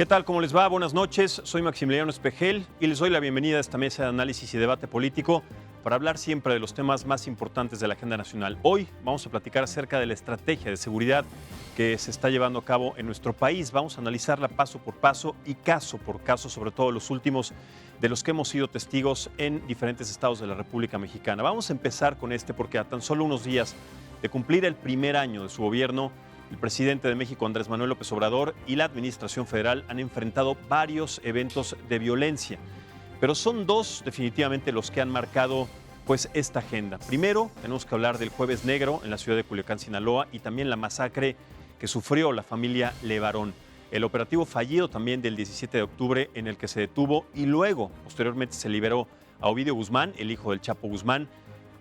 ¿Qué tal? ¿Cómo les va? Buenas noches. Soy Maximiliano Espejel y les doy la bienvenida a esta mesa de análisis y debate político para hablar siempre de los temas más importantes de la agenda nacional. Hoy vamos a platicar acerca de la estrategia de seguridad que se está llevando a cabo en nuestro país. Vamos a analizarla paso por paso y caso por caso, sobre todo los últimos de los que hemos sido testigos en diferentes estados de la República Mexicana. Vamos a empezar con este porque a tan solo unos días de cumplir el primer año de su gobierno, el presidente de México, Andrés Manuel López Obrador, y la administración federal han enfrentado varios eventos de violencia. Pero son dos definitivamente los que han marcado esta agenda. Primero, tenemos que hablar del Jueves Negro en la ciudad de Culiacán, Sinaloa, y también la masacre que sufrió la familia Levarón. El operativo fallido también del 17 de octubre en el que se detuvo y luego, posteriormente, se liberó a Ovidio Guzmán, el hijo del Chapo Guzmán.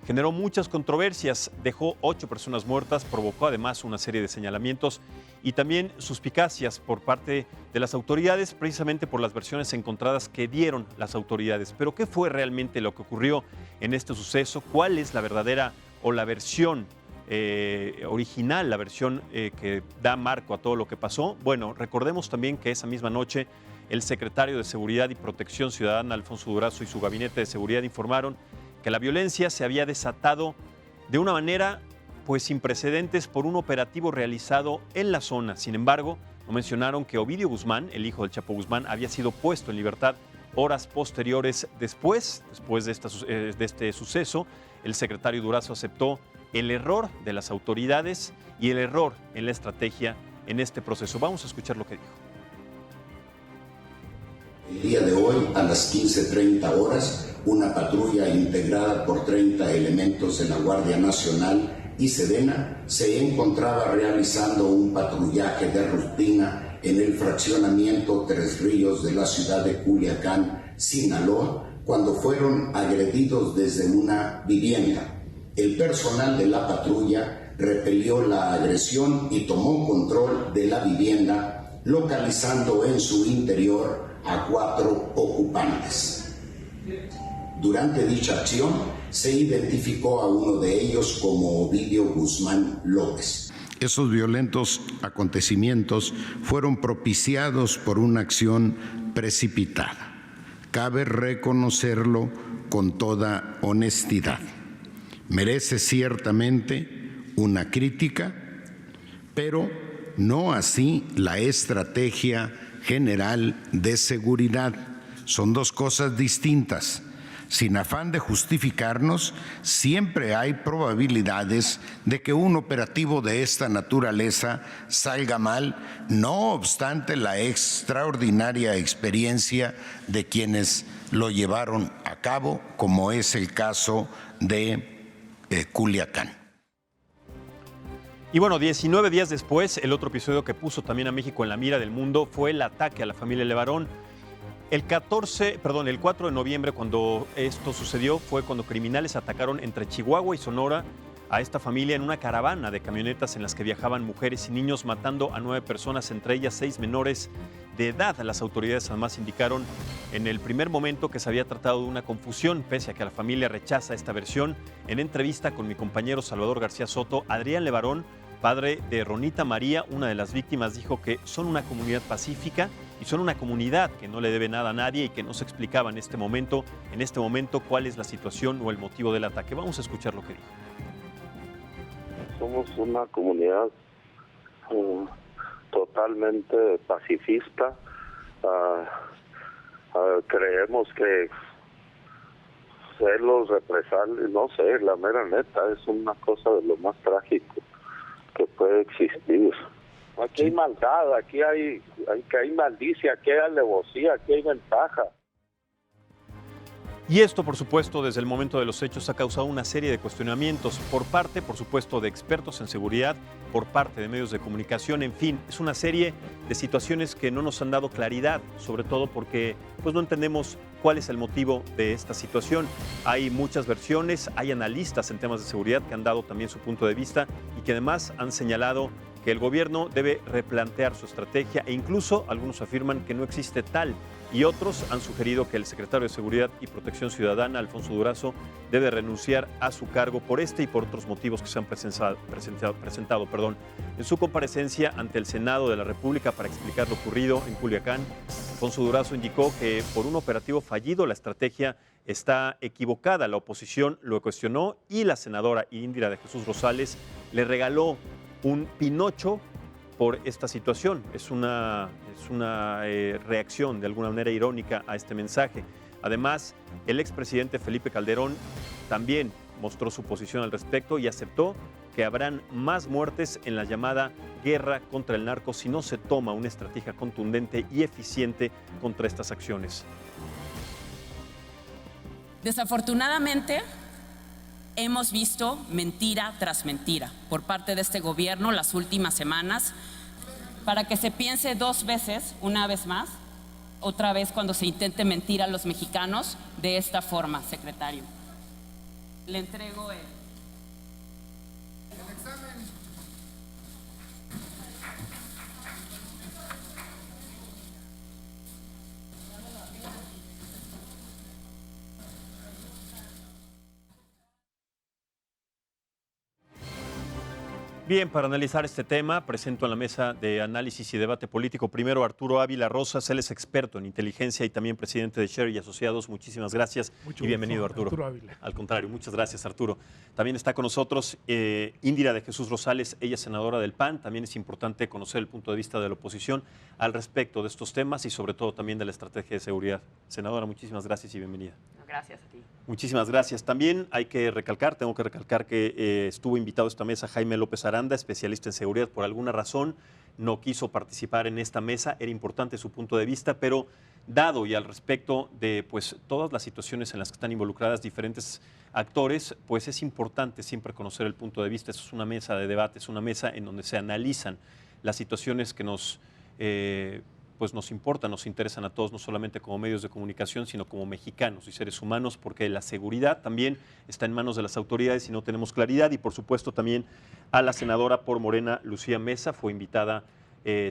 Generó muchas controversias, dejó 8 personas muertas, provocó además una serie de señalamientos y también suspicacias por parte de las autoridades, precisamente por las versiones encontradas que dieron las autoridades. Pero ¿qué fue realmente lo que ocurrió en este suceso? ¿Cuál es la verdadera o la versión original, la versión que da marco a todo lo que pasó? Bueno, recordemos también que esa misma noche el secretario de Seguridad y Protección Ciudadana, Alfonso Durazo, y su gabinete de seguridad informaron que la violencia se había desatado de una manera sin precedentes por un operativo realizado en la zona. Sin embargo, no mencionaron que Ovidio Guzmán, el hijo del Chapo Guzmán, había sido puesto en libertad horas posteriores después de este suceso. El secretario Durazo aceptó el error de las autoridades y el error en la estrategia en este proceso. Vamos a escuchar lo que dijo. El día de hoy, a las 15:30 horas, una patrulla integrada por 30 elementos de la Guardia Nacional y Sedena se encontraba realizando un patrullaje de rutina en el fraccionamiento Tres Ríos de la ciudad de Culiacán, Sinaloa, cuando fueron agredidos desde una vivienda. El personal de la patrulla repelió la agresión y tomó control de la vivienda, localizando en su interior a 4 ocupantes. Durante dicha acción se identificó a uno de ellos como Ovidio Guzmán López. Esos violentos acontecimientos fueron propiciados por una acción precipitada. Cabe reconocerlo con toda honestidad. Merece ciertamente una crítica, pero no así la estrategia general de seguridad. Son dos cosas distintas. Sin afán de justificarnos, siempre hay probabilidades de que un operativo de esta naturaleza salga mal, no obstante la extraordinaria experiencia de quienes lo llevaron a cabo, como es el caso de Culiacán. Y bueno, 19 días después, el otro episodio que puso también a México en la mira del mundo fue el ataque a la familia Levarón. El 4 de noviembre, cuando esto sucedió, fue cuando criminales atacaron entre Chihuahua y Sonora a esta familia en una caravana de camionetas en las que viajaban mujeres y niños, matando a 9 personas, entre ellas 6 menores de edad. Las autoridades además indicaron en el primer momento que se había tratado de una confusión, pese a que la familia rechaza esta versión. En entrevista con mi compañero Salvador García Soto, Adrián Levarón, padre de Ronita María, una de las víctimas, dijo que son una comunidad pacífica y son una comunidad que no le debe nada a nadie y que no se explicaba en este momento cuál es la situación o el motivo del ataque. Vamos a escuchar lo que dijo. Somos una comunidad totalmente pacifista. Creemos que celos, represalias, no sé, la mera neta, es una cosa de lo más trágico que puede existir. Aquí hay maldad, aquí hay maldicia, aquí hay alevosía, aquí hay ventaja. Y esto, por supuesto, desde el momento de los hechos ha causado una serie de cuestionamientos por parte, por supuesto, de expertos en seguridad, por parte de medios de comunicación. En fin, es una serie de situaciones que no nos han dado claridad, sobre todo porque no entendemos cuál es el motivo de esta situación. Hay muchas versiones, hay analistas en temas de seguridad que han dado también su punto de vista y que además han señalado que que el gobierno debe replantear su estrategia e incluso algunos afirman que no existe tal y otros han sugerido que el secretario de Seguridad y Protección Ciudadana, Alfonso Durazo, debe renunciar a su cargo por este y por otros motivos que se han presentado en su comparecencia ante el Senado de la República para explicar lo ocurrido en Culiacán. Alfonso Durazo indicó que por un operativo fallido la estrategia está equivocada. La oposición lo cuestionó y la senadora Indira de Jesús Rosales le regaló un pinocho por esta situación. Es una reacción de alguna manera irónica a este mensaje. Además, el expresidente Felipe Calderón también mostró su posición al respecto y aceptó que habrán más muertes en la llamada guerra contra el narco si no se toma una estrategia contundente y eficiente contra estas acciones. Desafortunadamente, hemos visto mentira tras mentira por parte de este gobierno las últimas semanas para que se piense dos veces, una vez más, otra vez cuando se intente mentir a los mexicanos de esta forma, secretario. Le entrego el examen. Bien, para analizar este tema, presento en la mesa de análisis y debate político primero Arturo Ávila Rosas. Él es experto en inteligencia y también presidente de Sherry Asociados. Muchísimas gracias y bienvenido, Arturo. Ávila. Al contrario, muchas gracias, Arturo. También está con nosotros Indira de Jesús Rosales, ella es senadora del PAN. También es importante conocer el punto de vista de la oposición al respecto de estos temas y sobre todo también de la estrategia de seguridad. Senadora, muchísimas gracias y bienvenida. Gracias a ti. Muchísimas gracias. También tengo que recalcar que estuvo invitado a esta mesa Jaime López Aranda, especialista en seguridad. Por alguna razón no quiso participar en esta mesa, era importante su punto de vista, pero dado y al respecto de pues, todas las situaciones en las que están involucradas diferentes actores, pues es importante siempre conocer el punto de vista. Esto es una mesa de debate, es una mesa en donde se analizan las situaciones que nos importan, nos interesan a todos, no solamente como medios de comunicación, sino como mexicanos y seres humanos, porque la seguridad también está en manos de las autoridades y no tenemos claridad. Y por supuesto también a la senadora por Morena, Lucía Mesa, fue invitada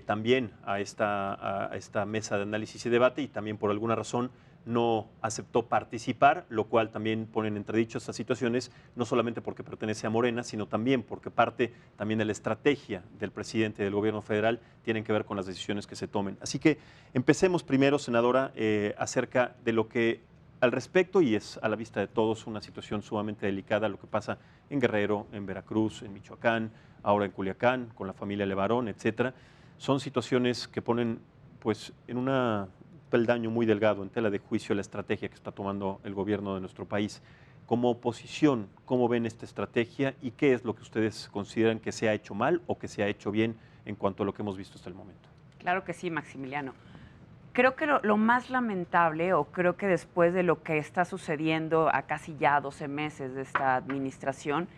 también a esta mesa de análisis y debate y también por alguna razón no aceptó participar, lo cual también pone en entredicho estas situaciones, no solamente porque pertenece a Morena, sino también porque parte también de la estrategia del presidente del gobierno federal tienen que ver con las decisiones que se tomen. Así que empecemos primero, senadora, acerca de lo que al respecto, y es a la vista de todos una situación sumamente delicada, lo que pasa en Guerrero, en Veracruz, en Michoacán, ahora en Culiacán, con la familia Levarón, etcétera. Son situaciones que ponen pues en un peldaño muy delgado, en tela de juicio, la estrategia que está tomando el gobierno de nuestro país. Como oposición, ¿cómo ven esta estrategia y qué es lo que ustedes consideran que se ha hecho mal o que se ha hecho bien en cuanto a lo que hemos visto hasta el momento? Claro que sí, Maximiliano. Creo que lo más lamentable, o creo que después de lo que está sucediendo a casi ya 12 meses de esta administración,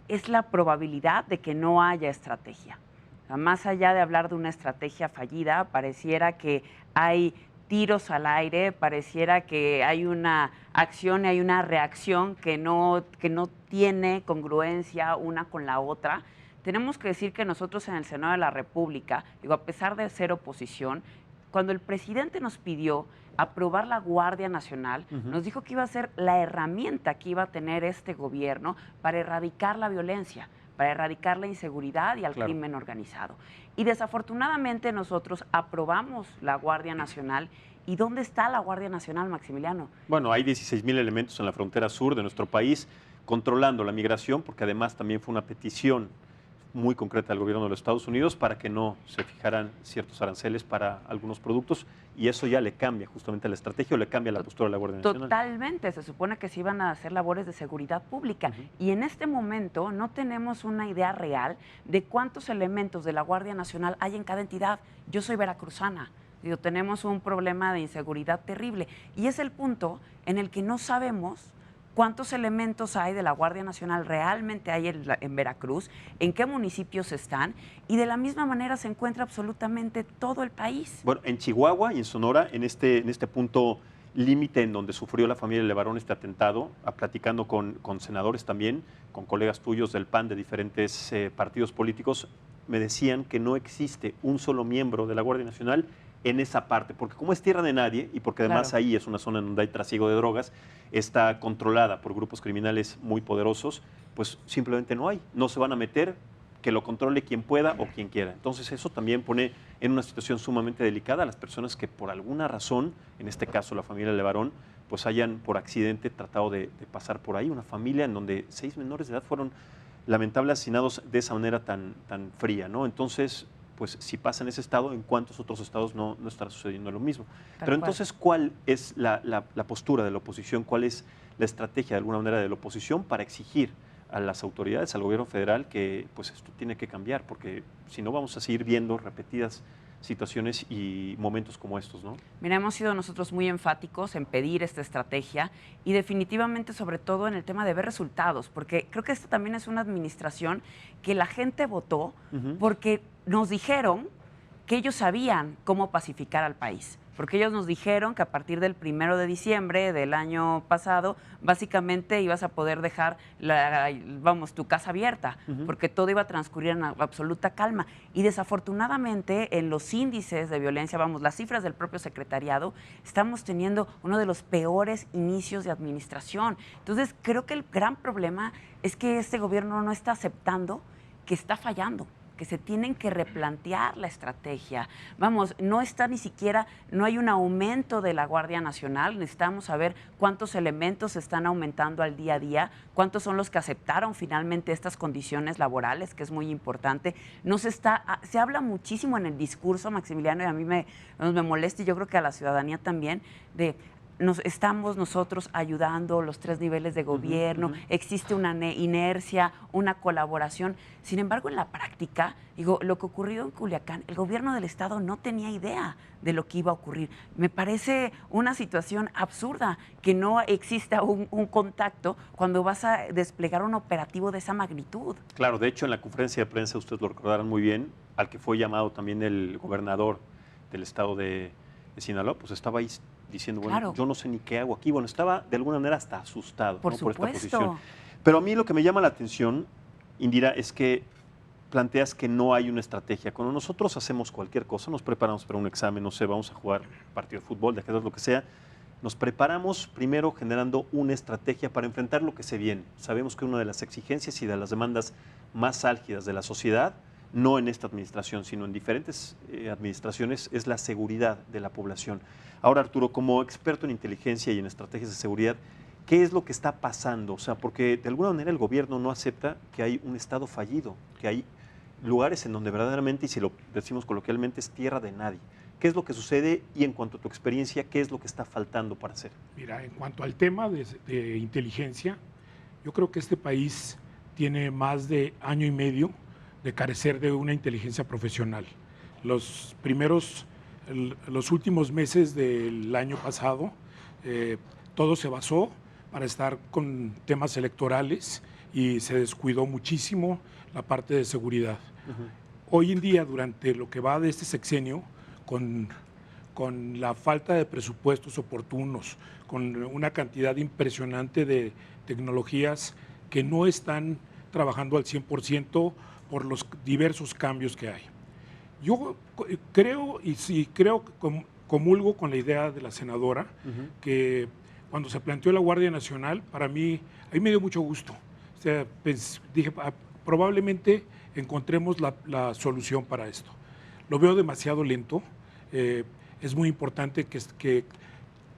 es la probabilidad de que no haya estrategia. O sea, más allá de hablar de una estrategia fallida, pareciera que hay tiros al aire, pareciera que hay una acción y hay una reacción que no tiene congruencia una con la otra. Tenemos que decir que nosotros en el Senado de la República, a pesar de ser oposición, cuando el presidente nos pidió aprobar la Guardia Nacional, nos dijo que iba a ser la herramienta que iba a tener este gobierno para erradicar la violencia, para erradicar la inseguridad y al crimen organizado. Y desafortunadamente nosotros aprobamos la Guardia Nacional. ¿Y dónde está la Guardia Nacional, Maximiliano? Bueno, hay 16,000 elementos en la frontera sur de nuestro país controlando la migración, porque además también fue una petición muy concreta del gobierno de los Estados Unidos para que no se fijaran ciertos aranceles para algunos productos, y eso ya le cambia justamente la estrategia o le cambia la postura de la Guardia Nacional. Totalmente, se supone que se iban a hacer labores de seguridad pública y en este momento no tenemos una idea real de cuántos elementos de la Guardia Nacional hay en cada entidad. Yo soy veracruzana. Tenemos un problema de inseguridad terrible y es el punto en el que no sabemos cuántos elementos hay de la Guardia Nacional realmente hay en Veracruz, en qué municipios están, y de la misma manera se encuentra absolutamente todo el país. Bueno, en Chihuahua y en Sonora, en este punto límite en donde sufrió la familia Levarón este atentado, platicando con senadores también, con colegas tuyos del PAN de diferentes partidos políticos, me decían que no existe un solo miembro de la Guardia Nacional en esa parte, porque como es tierra de nadie y porque además ahí es una zona en donde hay trasiego de drogas, está controlada por grupos criminales muy poderosos, pues simplemente no se van a meter, que lo controle quien pueda o quien quiera. Entonces eso también pone en una situación sumamente delicada a las personas que por alguna razón, en este caso la familia Levarón, pues hayan por accidente tratado de pasar por ahí, una familia en donde 6 menores de edad fueron lamentablemente asesinados de esa manera tan fría, ¿no? Entonces, pues si pasa en ese estado, ¿en cuántos otros estados no estará sucediendo lo mismo? Pero entonces, ¿cuál es la postura de la oposición? ¿Cuál es la estrategia, de alguna manera, de la oposición para exigir a las autoridades, al gobierno federal, que pues esto tiene que cambiar? Porque si no, vamos a seguir viendo repetidas situaciones y momentos como estos, ¿no? Mira, hemos sido nosotros muy enfáticos en pedir esta estrategia y definitivamente, sobre todo en el tema de ver resultados, porque creo que esta también es una administración que la gente votó porque nos dijeron que ellos sabían cómo pacificar al país. Porque ellos nos dijeron que a partir del 1 de diciembre del año pasado, básicamente ibas a poder dejar tu casa abierta, porque todo iba a transcurrir en absoluta calma. Y desafortunadamente, en los índices de violencia, las cifras del propio secretariado, estamos teniendo uno de los peores inicios de administración. Entonces, creo que el gran problema es que este gobierno no está aceptando que está fallando, que se tienen que replantear la estrategia. No está ni siquiera, no hay un aumento de la Guardia Nacional, necesitamos saber cuántos elementos se están aumentando al día a día, cuántos son los que aceptaron finalmente estas condiciones laborales, que es muy importante. Se habla muchísimo en el discurso, Maximiliano, y a mí me molesta, y yo creo que a la ciudadanía también, de estamos nosotros ayudando los 3 niveles de gobierno, existe una inercia, una colaboración. Sin embargo, en la práctica, lo que ocurrió en Culiacán, el gobierno del estado no tenía idea de lo que iba a ocurrir. Me parece una situación absurda que no exista un contacto cuando vas a desplegar un operativo de esa magnitud. Claro, de hecho, en la conferencia de prensa, ustedes lo recordarán muy bien, al que fue llamado también el gobernador del estado de Sinaloa, pues estaba ahí diciendo, bueno, yo no sé ni qué hago aquí. Bueno, estaba de alguna manera hasta asustado por esta posición. Pero a mí lo que me llama la atención, Indira, es que planteas que no hay una estrategia. Cuando nosotros hacemos cualquier cosa, nos preparamos para un examen, no sé, vamos a jugar partido de fútbol, de ajedrez, lo que sea, nos preparamos primero generando una estrategia para enfrentar lo que se viene. Sabemos que una de las exigencias y de las demandas más álgidas de la sociedad, no en esta administración, sino en diferentes administraciones, es la seguridad de la población. Ahora, Arturo, como experto en inteligencia y en estrategias de seguridad, ¿qué es lo que está pasando? O sea, porque de alguna manera el gobierno no acepta que hay un Estado fallido, que hay lugares en donde verdaderamente, y si lo decimos coloquialmente, es tierra de nadie. ¿Qué es lo que sucede y en cuanto a tu experiencia, qué es lo que está faltando para hacer? Mira, en cuanto al tema de inteligencia, yo creo que este país tiene más de año y medio de carecer de una inteligencia profesional. Los últimos meses del año pasado, todo se basó para estar con temas electorales y se descuidó muchísimo la parte de seguridad. Hoy en día, durante lo que va de este sexenio, con la falta de presupuestos oportunos, con una cantidad impresionante de tecnologías que no están trabajando al 100% por los diversos cambios que hay. Yo creo, comulgo con la idea de la senadora, que cuando se planteó la Guardia Nacional, para mí, a mí me dio mucho gusto. O sea, dije, probablemente encontremos la solución para esto. Lo veo demasiado lento. Es muy importante que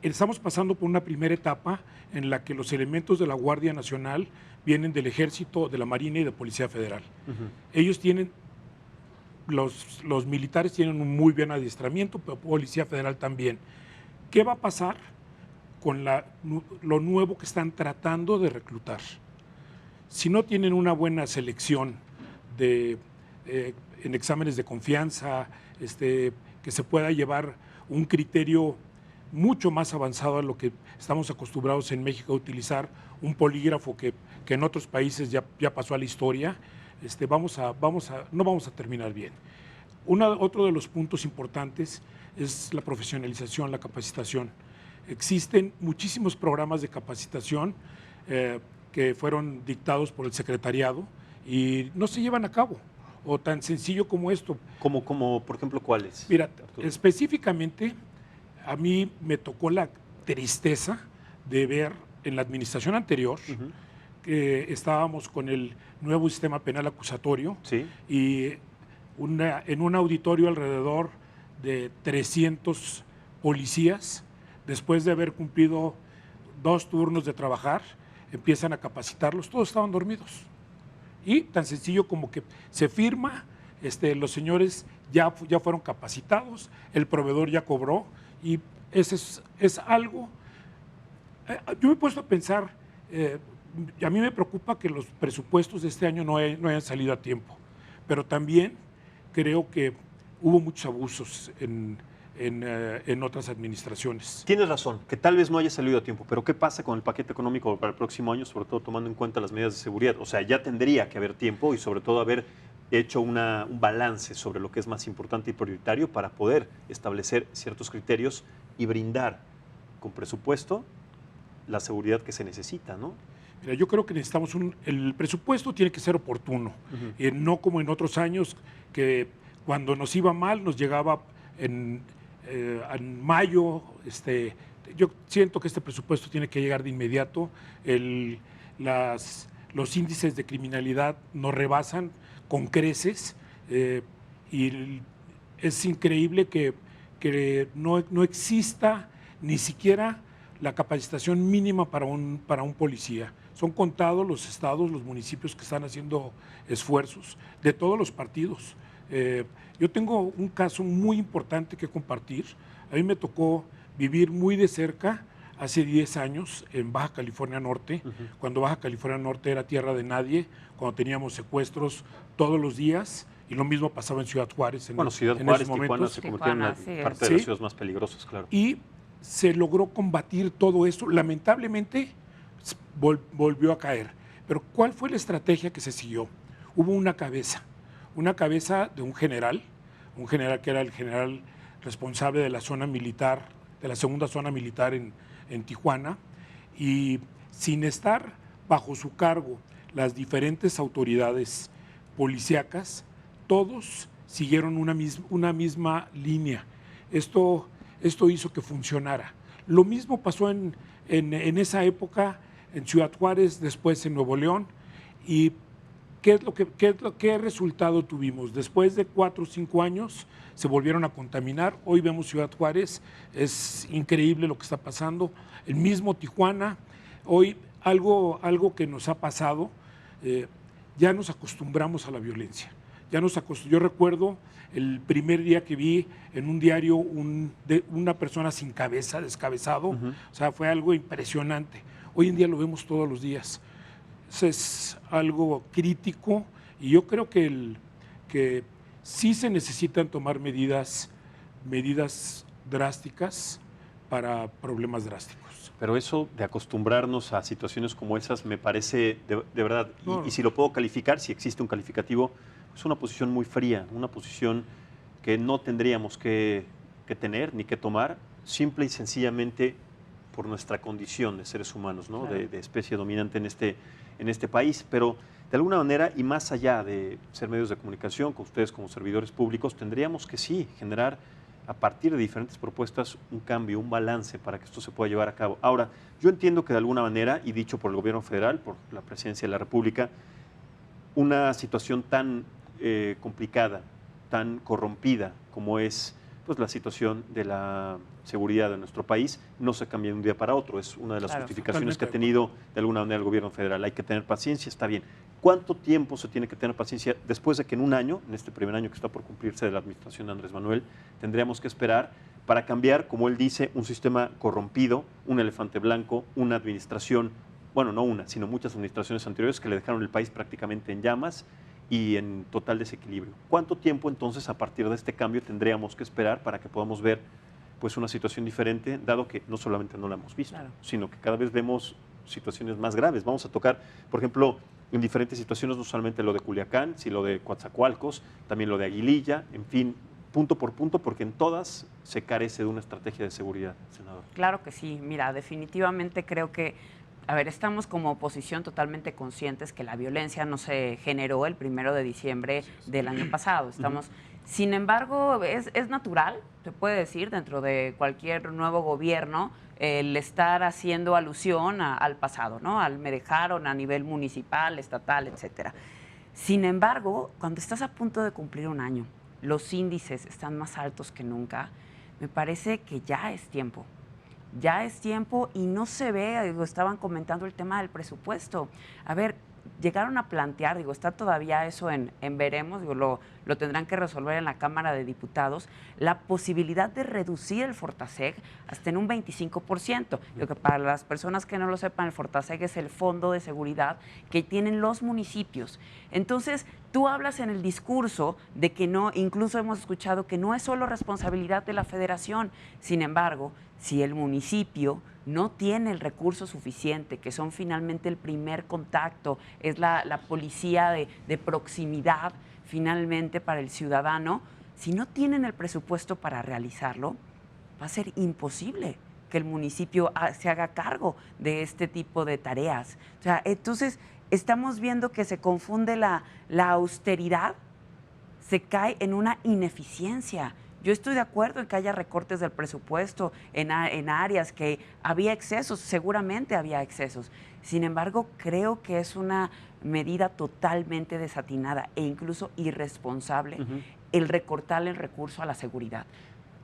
estamos pasando por una primera etapa en la que los elementos de la Guardia Nacional vienen del Ejército, de la Marina y de Policía Federal. Ellos tienen, los militares tienen un muy buen adiestramiento, pero Policía Federal también. ¿Qué va a pasar con lo nuevo que están tratando de reclutar? Si no tienen una buena selección en exámenes de confianza, que se pueda llevar un criterio mucho más avanzado a lo que estamos acostumbrados en México a utilizar, un polígrafo que en otros países ya pasó a la historia, no vamos a terminar bien. Otro de los puntos importantes es la profesionalización, la capacitación. Existen muchísimos programas de capacitación que fueron dictados por el secretariado y no se llevan a cabo, o tan sencillo como esto. Como por ejemplo, ¿cuáles? Mira, Arturo? específicamente a mí me tocó la tristeza de ver en la administración anterior que estábamos con el nuevo sistema penal acusatorio Sí. y en un auditorio alrededor de 300 policías, después de haber cumplido 2 turnos de trabajar, empiezan a capacitarlos, todos estaban dormidos. Y tan sencillo como que se firma, los señores ya fueron capacitados, el proveedor ya cobró, y ese es algo. Yo me he puesto a pensar, a mí me preocupa que los presupuestos de este año no hayan salido a tiempo, pero también creo que hubo muchos abusos en otras administraciones. Tienes razón, que tal vez no haya salido a tiempo, pero ¿qué pasa con el paquete económico para el próximo año, sobre todo tomando en cuenta las medidas de seguridad? O sea, ya tendría que haber tiempo y sobre todo haber hecho un balance sobre lo que es más importante y prioritario para poder establecer ciertos criterios y brindar con presupuesto la seguridad que se necesita, ¿no? Mira, yo creo que necesitamos el presupuesto tiene que ser oportuno, no como en otros años que cuando nos iba mal nos llegaba en mayo. Yo siento que este presupuesto tiene que llegar de inmediato. Los índices de criminalidad nos rebasan con creces y es increíble que no exista ni siquiera la capacitación mínima para un policía. Son contados los estados, los municipios que están haciendo esfuerzos de todos los partidos. Yo tengo un caso muy importante que compartir. A mí me tocó vivir muy de cerca hace 10 años en Baja California Norte, cuando Baja California Norte era tierra de nadie, cuando teníamos secuestros todos los días, y lo mismo pasaba en Ciudad Juárez. Ciudad Juárez, Tijuana se convirtió en una parte de las ciudades más peligrosas, claro. Y se logró combatir todo esto. Lamentablemente volvió a caer. Pero ¿cuál fue la estrategia que se siguió? Hubo una cabeza de un general que era el general responsable de la zona militar, de la segunda zona militar en Tijuana, y sin estar bajo su cargo las diferentes autoridades policíacas, todos siguieron una misma línea. Esto hizo que funcionara. Lo mismo pasó en esa época en Ciudad Juárez, después en Nuevo León. ¿Y qué resultado tuvimos? Después de 4 o 5 años se volvieron a contaminar. Hoy vemos Ciudad Juárez, es increíble lo que está pasando. El mismo Tijuana. Hoy algo que nos ha pasado, ya nos acostumbramos a la violencia. Yo recuerdo el primer día que vi en un diario una persona sin cabeza, descabezado. O sea, fue algo impresionante. Hoy en día lo vemos todos los días. Eso es algo crítico y yo creo que sí se necesitan tomar medidas drásticas para problemas drásticos. Pero eso de acostumbrarnos a situaciones como esas me parece de verdad, y si lo puedo calificar, si existe un calificativo, es una posición muy fría, una posición que no tendríamos que tener ni que tomar, simple y sencillamente por nuestra condición de seres humanos, ¿no? Claro. de especie dominante en este país. Pero de alguna manera, y más allá de ser medios de comunicación, con ustedes como servidores públicos, tendríamos que sí generar a partir de diferentes propuestas un cambio, un balance para que esto se pueda llevar a cabo. Ahora, yo entiendo que de alguna manera, y dicho por el gobierno federal, por la presidencia de la República, una situación tan complicada, tan corrompida como es pues, la situación de la seguridad de nuestro país, no se cambia de un día para otro. Es una de las justificaciones que ha tenido de alguna manera el gobierno federal. Hay que tener paciencia, está bien. ¿Cuánto tiempo se tiene que tener paciencia después de que en un año, en este primer año que está por cumplirse de la administración de Andrés Manuel, tendríamos que esperar para cambiar, como él dice, un sistema corrompido, un elefante blanco, una administración, bueno, no una, sino muchas administraciones anteriores que le dejaron el país prácticamente en llamas y en total desequilibrio? ¿Cuánto tiempo entonces a partir de este cambio tendríamos que esperar para que podamos ver pues una situación diferente, dado que no solamente no la hemos visto, sino que cada vez vemos situaciones más graves? Vamos a tocar, por ejemplo, en diferentes situaciones, no solamente lo de Culiacán, sino lo de Coatzacoalcos, también lo de Aguililla, en fin, punto por punto, porque en todas se carece de una estrategia de seguridad, senador. Claro que sí. Mira, definitivamente creo que A ver, estamos como oposición totalmente conscientes que la violencia no se generó el 1 de diciembre del año pasado. Sin embargo, es natural, se puede decir, dentro de cualquier nuevo gobierno, el estar haciendo alusión al pasado, ¿no? Me dejaron a nivel municipal, estatal, etcétera. Sin embargo, cuando estás a punto de cumplir un año, los índices están más altos que nunca, me parece que ya es tiempo. Ya es tiempo y no se ve, estaban comentando el tema del presupuesto. A ver, llegaron a plantear, está todavía eso en veremos, lo tendrán que resolver en la Cámara de Diputados, la posibilidad de reducir el Fortaseg hasta en un 25%. Lo que para las personas que no lo sepan, el Fortaseg es el fondo de seguridad que tienen los municipios. Entonces, tú hablas en el discurso de que no, incluso hemos escuchado que no es solo responsabilidad de la Federación. Sin embargo, si el municipio no tiene el recurso suficiente, que son finalmente el primer contacto, es la policía de proximidad finalmente para el ciudadano, si no tienen el presupuesto para realizarlo, va a ser imposible que el municipio se haga cargo de este tipo de tareas. O sea, entonces estamos viendo que se confunde la austeridad, se cae en una ineficiencia. Yo estoy de acuerdo en que haya recortes del presupuesto en áreas que había excesos, seguramente había excesos. Sin embargo, creo que es una medida totalmente desatinada e incluso irresponsable el recortarle el recurso a la seguridad.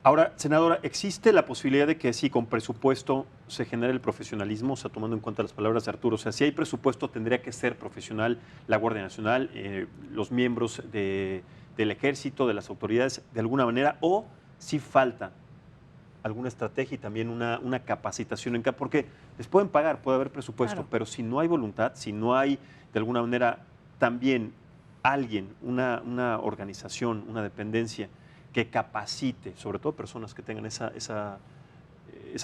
Ahora, senadora, ¿existe la posibilidad de que sí, con presupuesto se genere el profesionalismo? O sea, tomando en cuenta las palabras de Arturo, o sea, si hay presupuesto tendría que ser profesional la Guardia Nacional, los miembros del Ejército, de las autoridades, de alguna manera, o si falta alguna estrategia y también una capacitación porque les pueden pagar, puede haber presupuesto, claro, pero si no hay voluntad, si no hay de alguna manera también alguien, una organización, una dependencia que capacite, sobre todo personas que tengan esa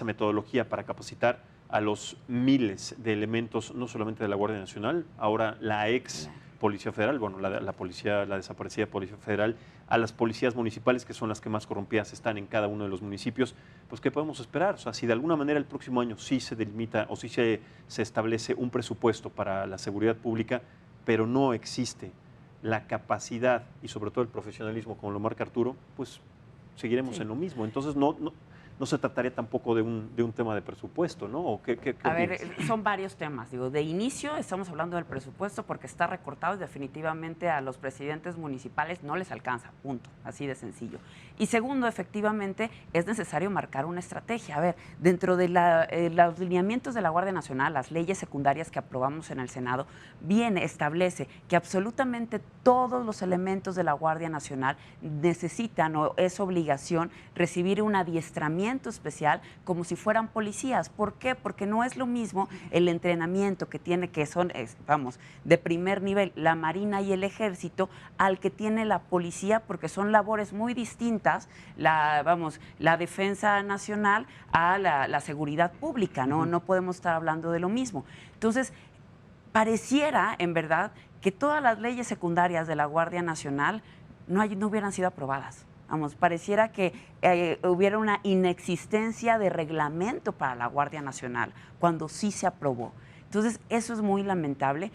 metodología para capacitar a los miles de elementos, no solamente de la Guardia Nacional, ahora la ex Policía Federal, bueno, la desaparecida Policía Federal, a las policías municipales, que son las que más corrompidas están en cada uno de los municipios, pues ¿qué podemos esperar? O sea, si de alguna manera el próximo año sí se delimita o sí se establece un presupuesto para la seguridad pública, pero no existe la capacidad y sobre todo el profesionalismo, como lo marca Arturo, pues seguiremos en lo mismo. Entonces no se trataría tampoco de un tema de presupuesto, ¿no? ¿O qué a ver, son varios temas. De inicio estamos hablando del presupuesto porque está recortado y definitivamente a los presidentes municipales no les alcanza, punto, así de sencillo. Y segundo, efectivamente, es necesario marcar una estrategia. A ver, dentro de los lineamientos de la Guardia Nacional, las leyes secundarias que aprobamos en el Senado, establece que absolutamente todos los elementos de la Guardia Nacional necesitan o es obligación recibir un adiestramiento especial como si fueran policías. ¿Por qué? Porque no es lo mismo el entrenamiento que son de primer nivel, la Marina y el Ejército, al que tiene la policía, porque son labores muy distintas, la defensa nacional a la seguridad pública, ¿no? No podemos estar hablando de lo mismo. Entonces, pareciera, en verdad, que todas las leyes secundarias de la Guardia Nacional no hubieran sido aprobadas. Pareciera que hubiera una inexistencia de reglamento para la Guardia Nacional, cuando sí se aprobó. Entonces, eso es muy lamentable.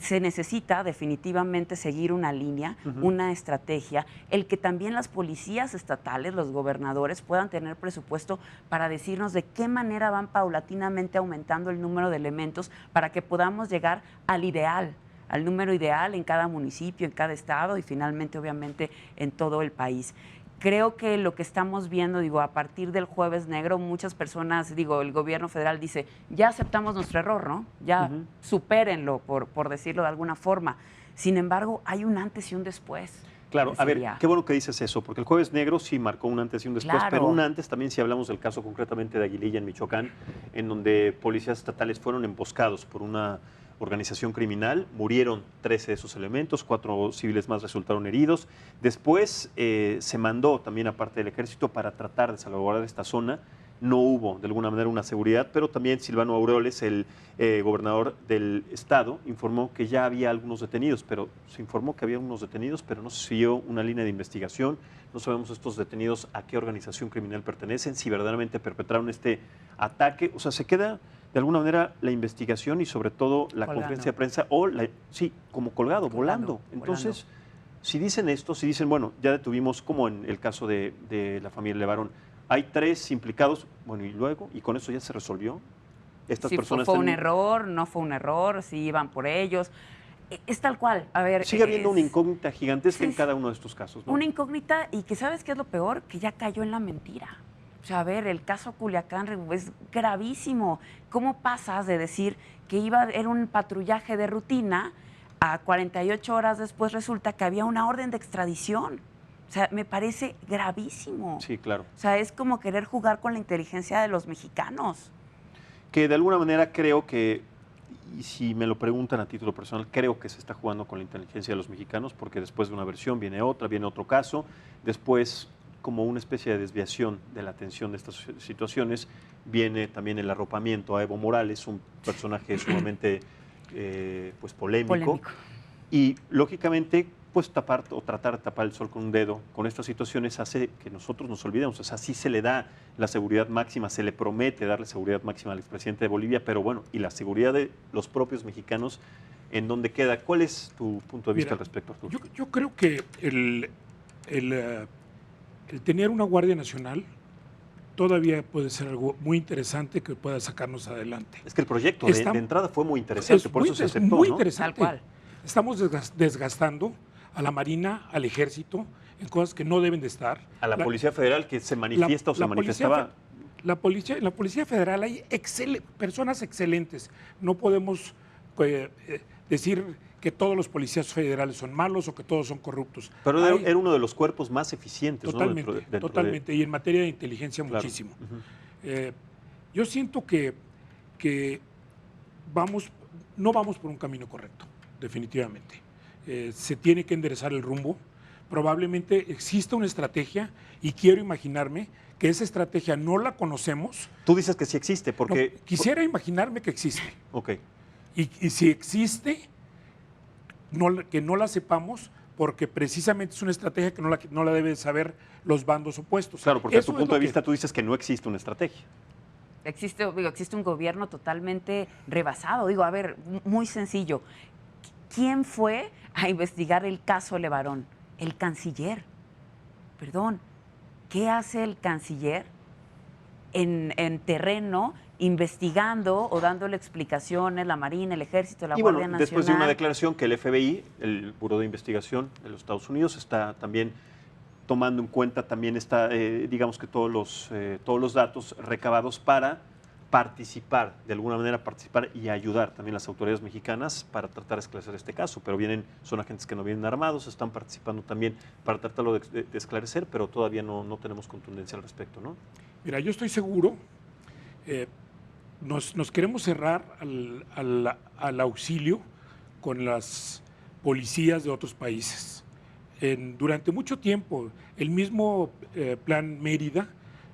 Se necesita definitivamente seguir una línea, una estrategia, el que también las policías estatales, los gobernadores puedan tener presupuesto para decirnos de qué manera van paulatinamente aumentando el número de elementos para que podamos llegar al número ideal en cada municipio, en cada estado y finalmente, obviamente, en todo el país. Creo que lo que estamos viendo, a partir del Jueves Negro, muchas personas, el gobierno federal dice, ya aceptamos nuestro error, ¿no? Ya supérenlo, por decirlo de alguna forma. Sin embargo, hay un antes y un después. Claro, a ver, qué bueno que dices eso, porque el Jueves Negro sí marcó un antes y un después, pero un antes también si hablamos del caso concretamente de Aguililla, en Michoacán, en donde policías estatales fueron emboscados por una organización criminal, murieron 13 de esos elementos, 4 civiles más resultaron heridos. Después se mandó también a parte del Ejército para tratar de salvaguardar esta zona. No hubo de alguna manera una seguridad, pero también Silvano Aureoles, el gobernador del estado, informó que ya había algunos detenidos, pero se informó que había unos detenidos, pero no se siguió una línea de investigación. No sabemos estos detenidos a qué organización criminal pertenecen, si verdaderamente perpetraron este ataque. O sea, se queda de alguna manera la investigación y sobre todo la Colgando. conferencia de prensa, o sí, como colgado, volando. Entonces, si dicen esto, si dicen, bueno, ya detuvimos, como en el caso de la familia Levarón, hay 3 implicados, bueno, y luego, y con eso ya se resolvió. Estas Si personas fue un error, no fue un error, si iban por ellos. Es tal cual. A ver, sigue habiendo una incógnita gigantesca en cada uno de estos casos, ¿no? Una incógnita, y que ¿sabes qué es lo peor? Que ya cayó en la mentira. O sea, a ver, el caso Culiacán es gravísimo. ¿Cómo pasas de decir que era un patrullaje de rutina a 48 horas después resulta que había una orden de extradición? O sea, me parece gravísimo. Sí, claro. O sea, es como querer jugar con la inteligencia de los mexicanos. Que de alguna manera creo que, y si me lo preguntan a título personal, creo que se está jugando con la inteligencia de los mexicanos, porque después de una versión viene otra, viene otro caso, después, como una especie de desviación de la atención de estas situaciones, viene también el arropamiento a Evo Morales, un personaje sumamente pues polémico. Y lógicamente, pues tapar o tratar de tapar el sol con un dedo con estas situaciones hace que nosotros nos olvidemos. O sea, sí se le da la seguridad máxima, se le promete darle seguridad máxima al expresidente de Bolivia, pero bueno, y la seguridad de los propios mexicanos, ¿en dónde queda? ¿Cuál es tu punto de vista al respecto, Arturo? Yo creo que el tener una Guardia Nacional todavía puede ser algo muy interesante que pueda sacarnos adelante. Es que el proyecto de entrada fue muy interesante, por eso se aceptó, muy ¿no? interesante. Tal cual. Estamos desgastando a la Marina, al Ejército, en cosas que no deben de estar. A la Policía Federal que se manifiesta o se manifestaba. En la Policía Federal hay personas excelentes. No podemos decir que todos los policías federales son malos o que todos son corruptos. Pero era uno de los cuerpos más eficientes, totalmente, ¿no? Totalmente, y en materia de inteligencia claro. muchísimo. Yo siento que no vamos por un camino correcto, definitivamente. Se tiene que enderezar el rumbo. Probablemente exista una estrategia y quiero imaginarme que esa estrategia no la conocemos. Tú dices que sí existe, porque... No, quisiera imaginarme que existe. Ok. Y si existe, que no la sepamos, porque precisamente es una estrategia que no la deben saber los bandos opuestos. Claro, porque a tu punto de vista tú dices que no existe una estrategia. Existe un gobierno totalmente rebasado. Digo, a ver, muy sencillo. ¿Quién fue a investigar el caso Levarón? El canciller. Perdón, ¿qué hace el canciller en terreno investigando o dándole explicaciones, la Marina, el Ejército, la Guardia Nacional? Después de una declaración que el FBI, el Buró de Investigación de los Estados Unidos, está también tomando en cuenta, también está, digamos que todos los datos recabados para participar, de alguna manera participar y ayudar también las autoridades mexicanas para tratar de esclarecer este caso. Pero son agentes que no vienen armados, están participando también para tratarlo de esclarecer, pero todavía no tenemos contundencia al respecto, ¿no? Mira, yo estoy seguro, nos queremos cerrar al auxilio con las policías de otros países. Durante mucho tiempo, el mismo Plan Mérida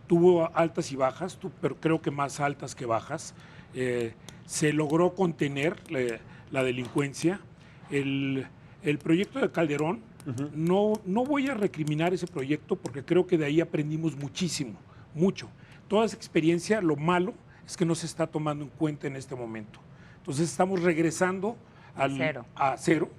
tuvo altas y bajas, pero creo que más altas que bajas. Se logró contener la delincuencia. El proyecto de Calderón, no voy a recriminar ese proyecto porque creo que de ahí aprendimos muchísimo, mucho. Toda esa experiencia, lo malo es que no se está tomando en cuenta en este momento. Entonces estamos regresando a cero.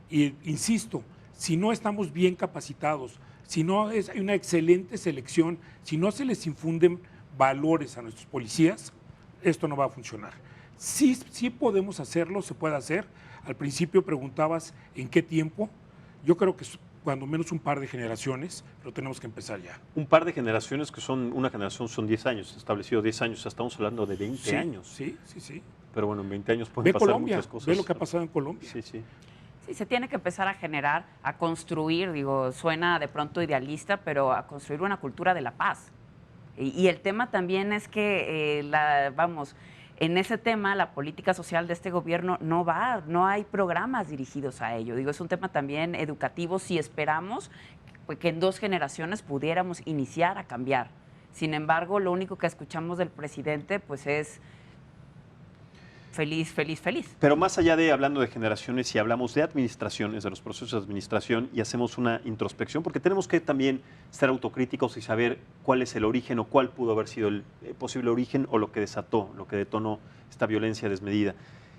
Y insisto, si no estamos bien capacitados, si no hay una excelente selección, si no se les infunden valores a nuestros policías, esto no va a funcionar. Sí podemos hacerlo, se puede hacer. Al principio preguntabas en qué tiempo. Yo creo que cuando menos un par de generaciones, pero tenemos que empezar ya. Un par de generaciones una generación son 10 años, establecido 10 años, estamos hablando de 20 años. Sí. Pero bueno, en 20 años pueden pasar muchas cosas. Ve lo que ha pasado en Colombia. Sí. Sí, se tiene que empezar a generar, a construir, suena de pronto idealista, pero a construir una cultura de la paz. Y el tema también es que, en ese tema, la política social de este gobierno no hay programas dirigidos a ello. Es un tema también educativo si esperamos que en 2 generaciones pudiéramos iniciar a cambiar. Sin embargo, lo único que escuchamos del presidente, pues es feliz, feliz, feliz. Pero más allá de hablando de generaciones, si hablamos de administraciones, de los procesos de administración y hacemos una introspección, porque tenemos que también ser autocríticos y saber cuál es el origen o cuál pudo haber sido el posible origen o lo que desató, lo que detonó esta violencia desmedida.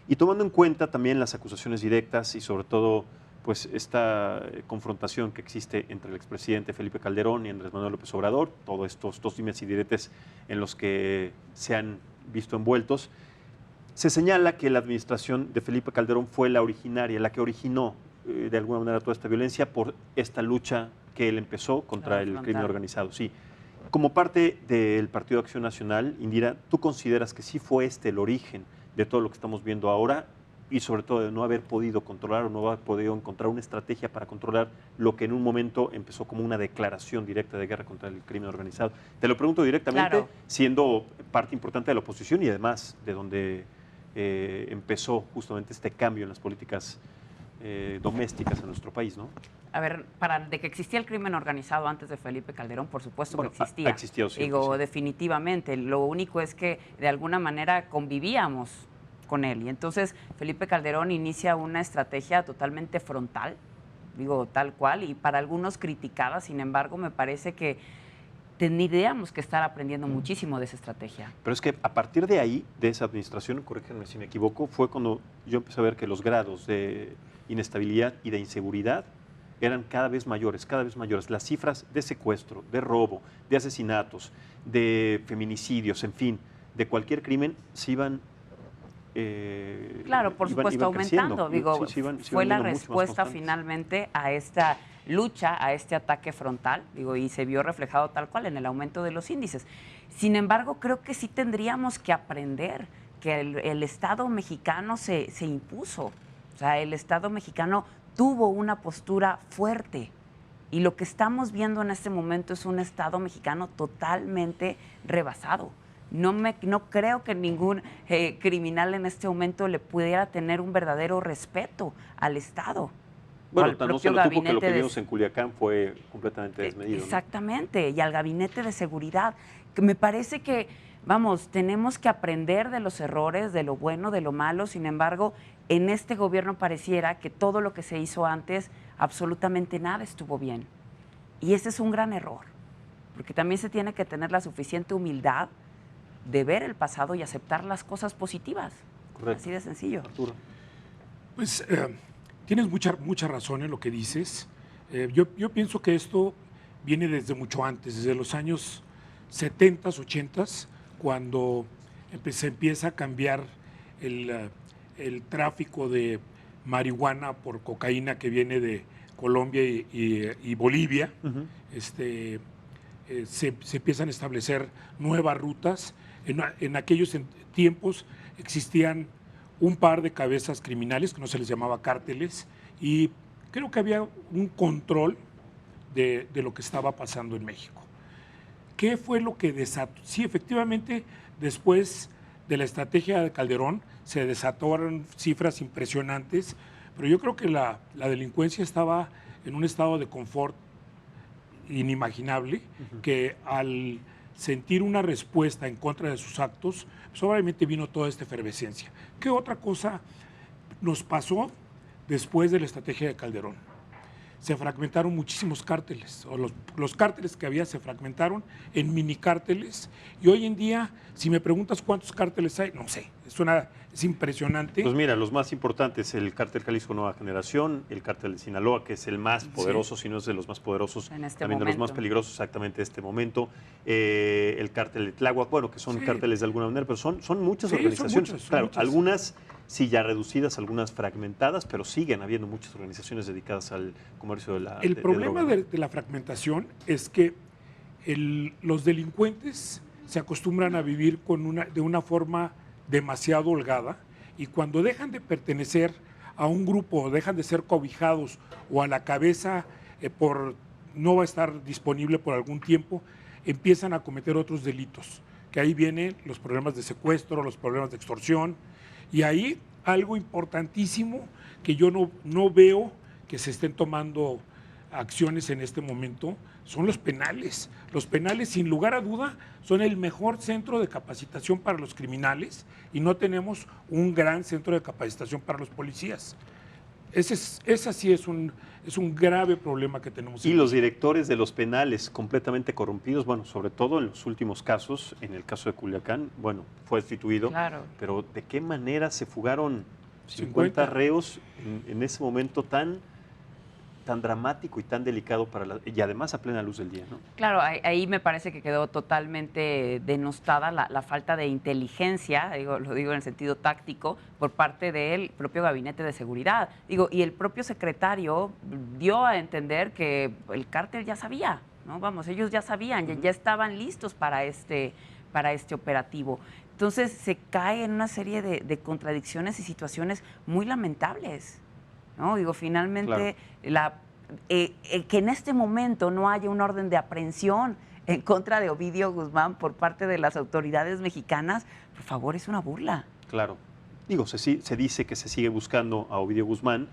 Y tomando en cuenta también las acusaciones directas y sobre todo pues esta confrontación que existe entre el expresidente Felipe Calderón y Andrés Manuel López Obrador, todos estos dos dimes y diretes en los que se han visto envueltos. Se señala que la administración de Felipe Calderón fue la originaria, la que originó de alguna manera toda esta violencia por esta lucha que él empezó contra el crimen organizado. Sí. Como parte del Partido de Acción Nacional, Indira, ¿tú consideras que sí fue el origen de todo lo que estamos viendo ahora y sobre todo de no haber podido controlar o no haber podido encontrar una estrategia para controlar lo que en un momento empezó como una declaración directa de guerra contra el crimen organizado? Te lo pregunto directamente, claro, siendo parte importante de la oposición y además de donde empezó justamente este cambio en las políticas domésticas en nuestro país, ¿no? A ver, de que existía el crimen organizado antes de Felipe Calderón, por supuesto que existía. Ha existido siempre, digo, sí, definitivamente. Lo único es que de alguna manera convivíamos con él. Y entonces Felipe Calderón inicia una estrategia totalmente frontal, digo, tal cual, y para algunos criticada. Sin embargo, me parece que tendríamos que estar aprendiendo muchísimo de esa estrategia. Pero es que a partir de ahí, de esa administración, corríjanme si me equivoco, fue cuando yo empecé a ver que los grados de inestabilidad y de inseguridad eran cada vez mayores, cada vez mayores. Las cifras de secuestro, de robo, de asesinatos, de feminicidios, en fin, de cualquier crimen se iban claro, por supuesto, aumentando. Digo, fue la respuesta finalmente a esta lucha, a este ataque frontal, digo, y se vio reflejado tal cual en el aumento de los índices. Sin embargo, creo que sí tendríamos que aprender que el Estado mexicano se impuso. O sea, el Estado mexicano tuvo una postura fuerte. Y lo que estamos viendo en este momento es un Estado mexicano totalmente rebasado. No creo que ningún criminal en este momento le pudiera tener un verdadero respeto al Estado. Bueno, no se lo tuvo que lo que vimos en Culiacán fue completamente desmedido. Exactamente, ¿no? Y al gabinete de seguridad. Que me parece que, vamos, tenemos que aprender de los errores, de lo bueno, de lo malo. Sin embargo, en este gobierno pareciera que todo lo que se hizo antes, absolutamente nada estuvo bien. Y ese es un gran error, porque también se tiene que tener la suficiente humildad de ver el pasado y aceptar las cosas positivas. Correcto. Así de sencillo. Arturo. Pues tienes mucha razón en lo que dices. Yo pienso que esto viene desde mucho antes, desde los años 70s, 80s, cuando se empieza a cambiar el tráfico de marihuana por cocaína que viene de Colombia y Bolivia. Uh-huh. Se empiezan a establecer nuevas rutas. En aquellos tiempos existían un par de cabezas criminales, que no se les llamaba cárteles, y creo que había un control de lo que estaba pasando en México. ¿Qué fue lo que desató? Sí, efectivamente, después de la estrategia de Calderón se desataron cifras impresionantes, pero yo creo que la delincuencia estaba en un estado de confort inimaginable, uh-huh, que al sentir una respuesta en contra de sus actos, pues obviamente vino toda esta efervescencia. ¿Qué otra cosa nos pasó después de la estrategia de Calderón? Se fragmentaron muchísimos cárteles, o los cárteles que había se fragmentaron en mini cárteles, y hoy en día, si me preguntas cuántos cárteles hay, no sé, es impresionante. Pues mira, los más importantes, el cártel Jalisco Nueva Generación, el cártel de Sinaloa, que es el más poderoso, sí, si no es de los más poderosos, también momento, de los más peligrosos exactamente en este momento, el cártel de Tláhuac, bueno, que son, sí, cárteles de alguna manera, pero son muchas, sí, organizaciones, son claro, muchas. Algunas sí ya reducidas, algunas fragmentadas, pero siguen habiendo muchas organizaciones dedicadas al comercio de la El problema de la fragmentación es que los delincuentes se acostumbran a vivir de una forma demasiado holgada, y cuando dejan de pertenecer a un grupo o dejan de ser cobijados o a la cabeza no va a estar disponible por algún tiempo, empiezan a cometer otros delitos, que ahí vienen los problemas de secuestro, los problemas de extorsión, y ahí algo importantísimo que yo no veo que se estén tomando acciones en este momento son los penales. Los penales, sin lugar a duda, son el mejor centro de capacitación para los criminales y no tenemos un gran centro de capacitación para los policías. Ese sí es un grave problema que tenemos. Y los directores de los penales completamente corrompidos, bueno, sobre todo en los últimos casos, en el caso de Culiacán, bueno, fue destituido, Claro. pero ¿de qué manera se fugaron 50 reos en ese momento tan dramático y tan delicado y además a plena luz del día, ¿no? Claro, ahí me parece que quedó totalmente denostada la falta de inteligencia, lo digo en el sentido táctico, por parte del propio Gabinete de Seguridad. Y el propio secretario dio a entender que el cártel ya sabía, ¿no? Vamos, ellos ya sabían, ya estaban listos para este operativo. Entonces se cae en una serie de contradicciones y situaciones muy lamentables, ¿no? Finalmente, claro, que en este momento no haya un orden de aprehensión en contra de Ovidio Guzmán por parte de las autoridades mexicanas, por favor, es una burla. Claro. Se dice que se sigue buscando a Ovidio Guzmán,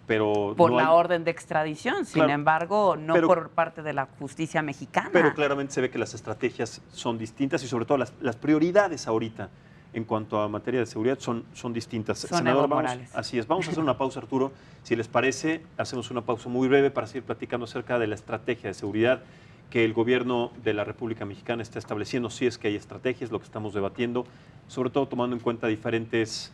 pero por no la hay orden de extradición, sin claro, embargo, no por parte de la justicia mexicana. Pero claramente se ve que las estrategias son distintas y sobre todo las prioridades ahorita en cuanto a materia de seguridad son distintas. Son Senador, Evo Morales. Así es. Vamos a hacer una pausa, Arturo. Si les parece, hacemos una pausa muy breve para seguir platicando acerca de la estrategia de seguridad que el gobierno de la República Mexicana está estableciendo, si es que hay estrategias, lo que estamos debatiendo, sobre todo tomando en cuenta diferentes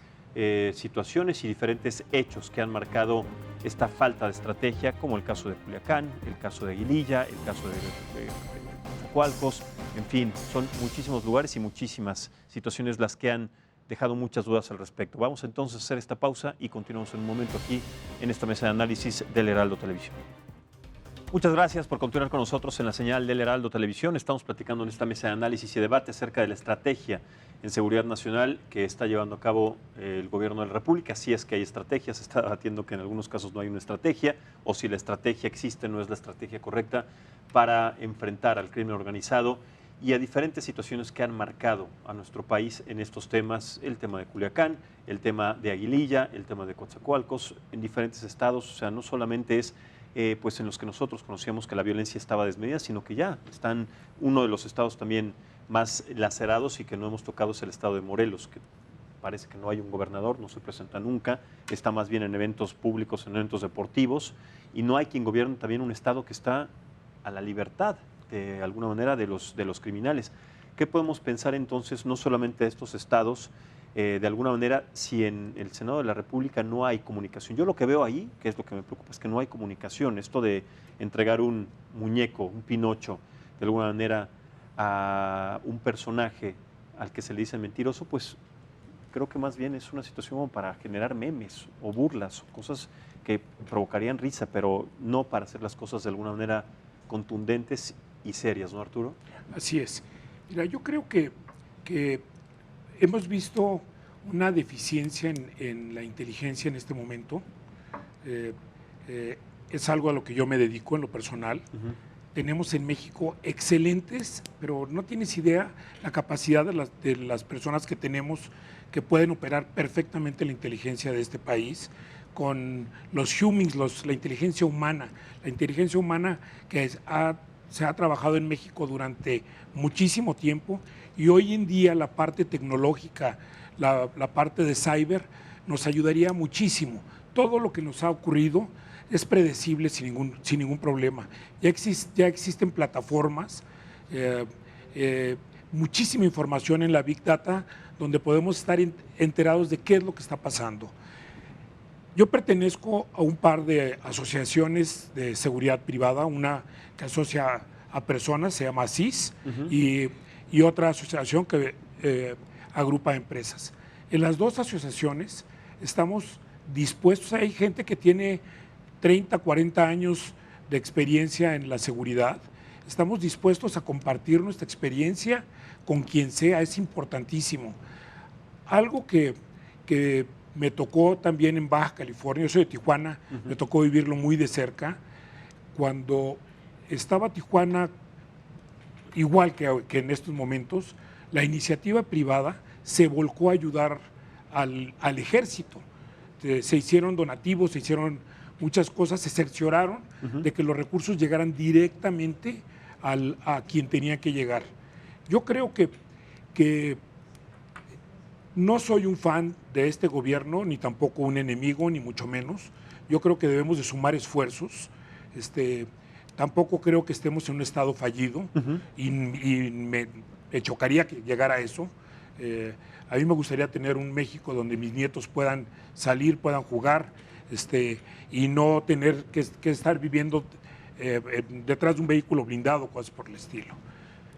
situaciones y diferentes hechos que han marcado esta falta de estrategia, como el caso de Culiacán, el caso de Aguililla, el caso de Coatzacoalcos, en fin, son muchísimos lugares y muchísimas situaciones las que han dejado muchas dudas al respecto. Vamos entonces a hacer esta pausa y continuamos en un momento aquí en esta mesa de análisis del Heraldo Televisión. Muchas gracias por continuar con nosotros en la señal del Heraldo Televisión. Estamos platicando en esta mesa de análisis y debate acerca de la estrategia en seguridad nacional que está llevando a cabo el gobierno de la República. Si es que hay estrategias, se está debatiendo que en algunos casos no hay una estrategia, o si la estrategia existe, no es la estrategia correcta para enfrentar al crimen organizado y a diferentes situaciones que han marcado a nuestro país en estos temas, el tema de Culiacán, el tema de Aguililla, el tema de Coatzacoalcos, en diferentes estados. O sea, no solamente es pues en los que nosotros conocíamos que la violencia estaba desmedida, sino que ya están uno de los estados también más lacerados y que no hemos tocado es el estado de Morelos, que parece que no hay un gobernador, no se presenta nunca, está más bien en eventos públicos, en eventos deportivos, y no hay quien gobierne también un estado que está a la libertad, de alguna manera, de los criminales. ¿Qué podemos pensar entonces, no solamente de estos estados, de alguna manera, si en el Senado de la República no hay comunicación? Yo lo que veo ahí, que es lo que me preocupa, es que no hay comunicación. Esto de entregar un muñeco, un Pinocho, de alguna manera a un personaje al que se le dice mentiroso, pues creo que más bien es una situación como para generar memes o burlas, o cosas que provocarían risa, pero no para hacer las cosas de alguna manera contundentes y serias, ¿no, Arturo? Así es. Mira, yo creo que hemos visto una deficiencia en la inteligencia en este momento. Es algo a lo que yo me dedico en lo personal. Tenemos en México excelentes, pero no tienes idea la capacidad de las personas que tenemos que pueden operar perfectamente la inteligencia de este país con los humans, la inteligencia humana que se ha trabajado en México durante muchísimo tiempo, y hoy en día la parte tecnológica, la parte de cyber nos ayudaría muchísimo. Todo lo que nos ha ocurrido es predecible sin ningún problema. Ya existen plataformas, muchísima información en la Big Data donde podemos estar enterados de qué es lo que está pasando. Yo pertenezco a un par de asociaciones de seguridad privada, una que asocia a personas, se llama ASIS, y otra asociación que agrupa empresas. En las dos asociaciones estamos dispuestos, hay gente que tiene 30, 40 años de experiencia en la seguridad, estamos dispuestos a compartir nuestra experiencia con quien sea, es importantísimo. Algo que me tocó también en Baja California, yo soy de Tijuana, me tocó vivirlo muy de cerca. Cuando estaba Tijuana, igual que en estos momentos, la iniciativa privada se volcó a ayudar al ejército. Se hicieron donativos, se hicieron muchas cosas, se cercioraron de que los recursos llegaran directamente a quien tenía que llegar. Yo creo que no soy un fan de este gobierno, ni tampoco un enemigo, ni mucho menos. Yo creo que debemos de sumar esfuerzos. Tampoco creo que estemos en un estado fallido y me chocaría que llegara a eso. A mí me gustaría tener un México donde mis nietos puedan salir, puedan jugar, y no tener que estar viviendo detrás de un vehículo blindado, cosas por el estilo.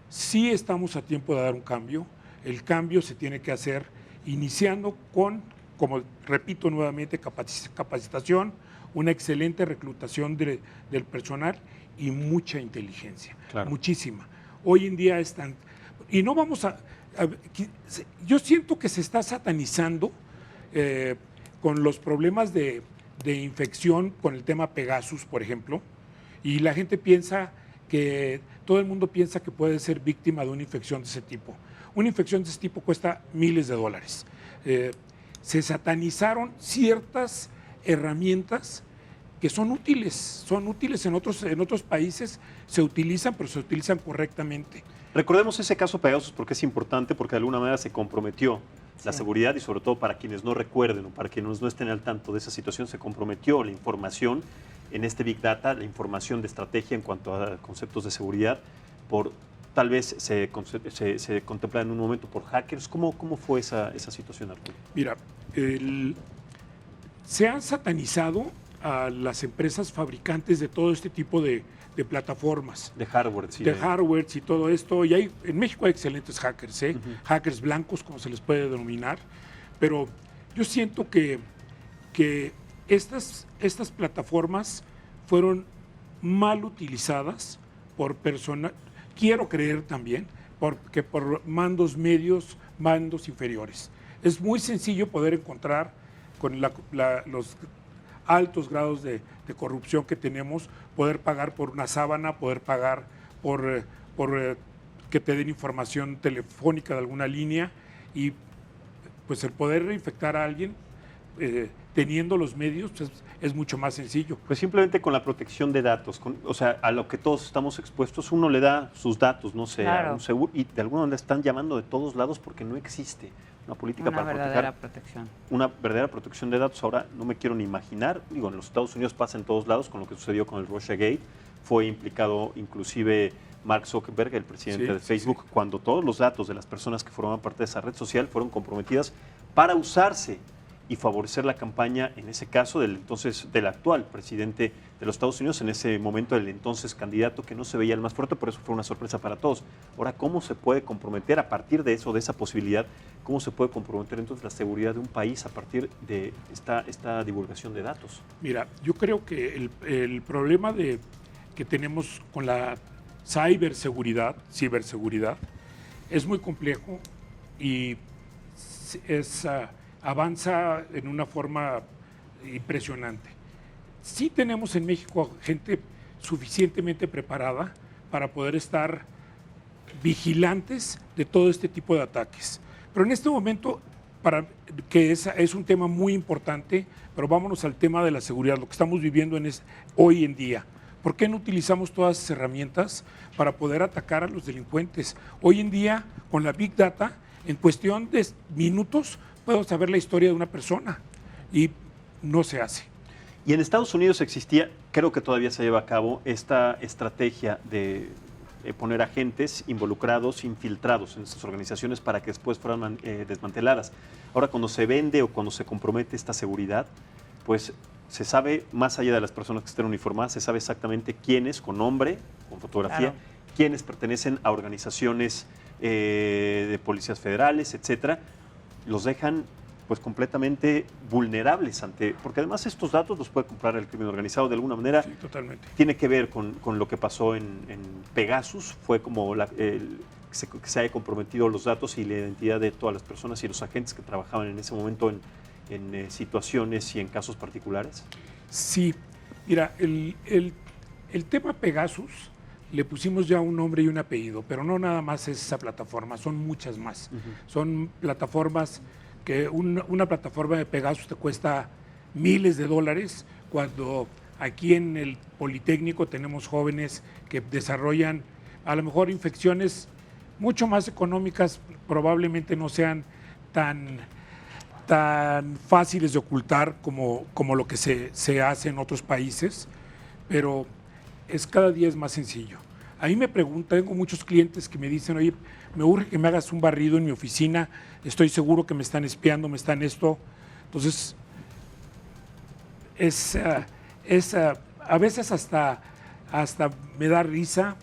Sí estamos a tiempo de dar un cambio. El cambio se tiene que hacer iniciando con, como repito nuevamente, capacitación, una excelente reclutación del personal y mucha inteligencia, muchísima. Hoy en día están, y no vamos yo siento que se está satanizando con los problemas de infección, con el tema Pegasus, por ejemplo, y la gente piensa todo el mundo piensa que puede ser víctima de una infección de ese tipo. Una infección de ese tipo cuesta miles de dólares. Se satanizaron ciertas herramientas que son útiles en otros países, se utilizan, pero se utilizan correctamente. Recordemos ese caso Pegasus porque es importante, porque de alguna manera se comprometió la seguridad y sobre todo para quienes no recuerden o para quienes no estén al tanto de esa situación, se comprometió la información en este Big Data, la información de estrategia en cuanto a conceptos de seguridad, tal vez se contempla en un momento por hackers. ¿Cómo fue esa situación, Arturo? Mira, se han satanizado a las empresas fabricantes de todo este tipo de plataformas. De hardware, sí. De hardware y todo esto. Y en México hay excelentes hackers, hackers blancos, como se les puede denominar. Pero yo siento que estas plataformas fueron mal utilizadas por personas, quiero creer también, porque por mandos medios, mandos inferiores. Es muy sencillo poder encontrar con los altos grados de corrupción que tenemos, poder pagar por una sábana, poder pagar por que te den información telefónica de alguna línea, y pues el poder reinfectar a alguien teniendo los medios es mucho más sencillo. Pues simplemente con la protección de datos, o sea, a lo que todos estamos expuestos, uno le da sus datos, no sé, a un seguro, y de alguna manera están llamando de todos lados porque no existe una política para verdadera protección. Una verdadera protección de datos. Ahora no me quiero ni imaginar, digo, en los Estados Unidos pasa en todos lados con lo que sucedió con el Russiagate, fue implicado inclusive Mark Zuckerberg, el presidente de Facebook, cuando todos los datos de las personas que formaban parte de esa red social fueron comprometidas para usarse y favorecer la campaña, en ese caso, del actual presidente de los Estados Unidos, en ese momento el entonces candidato que no se veía el más fuerte, por eso fue una sorpresa para todos. Ahora, ¿cómo se puede comprometer a partir de eso, de esa posibilidad, cómo se puede comprometer entonces la seguridad de un país a partir de esta divulgación de datos? Mira, yo creo que el problema que tenemos con la ciberseguridad, es muy complejo y avanza en una forma impresionante. Sí tenemos en México gente suficientemente preparada para poder estar vigilantes de todo este tipo de ataques. Pero en este momento, que es un tema muy importante, pero vámonos al tema de la seguridad, lo que estamos viviendo hoy en día. ¿Por qué no utilizamos todas esas herramientas para poder atacar a los delincuentes? Hoy en día, con la Big Data, en cuestión de minutos, puedo saber la historia de una persona y no se hace. Y en Estados Unidos existía, creo que todavía se lleva a cabo, esta estrategia de poner agentes involucrados, infiltrados en estas organizaciones para que después fueran desmanteladas. Ahora, cuando se vende o cuando se compromete esta seguridad, pues se sabe, más allá de las personas que estén uniformadas, se sabe exactamente quiénes, con nombre, con fotografía, quiénes pertenecen a organizaciones de policías federales, etcétera. Los dejan pues completamente vulnerables porque además estos datos los puede comprar el crimen organizado de alguna manera. Sí, totalmente. Tiene que ver con lo que pasó en Pegasus, fue como que se haya comprometido los datos y la identidad de todas las personas y los agentes que trabajaban en ese momento en situaciones y en casos particulares. Sí, mira, el tema Pegasus le pusimos ya un nombre y un apellido, pero no nada más es esa plataforma, son muchas más. Son plataformas que una plataforma de Pegasus te cuesta miles de dólares, cuando aquí en el Politécnico tenemos jóvenes que desarrollan a lo mejor infecciones mucho más económicas, probablemente no sean tan fáciles de ocultar como lo que se hace en otros países, pero cada día es más sencillo. A mí me preguntan, tengo muchos clientes que me dicen, oye, me urge que me hagas un barrido en mi oficina, estoy seguro que me están espiando, me están esto. Entonces, a veces hasta me da risa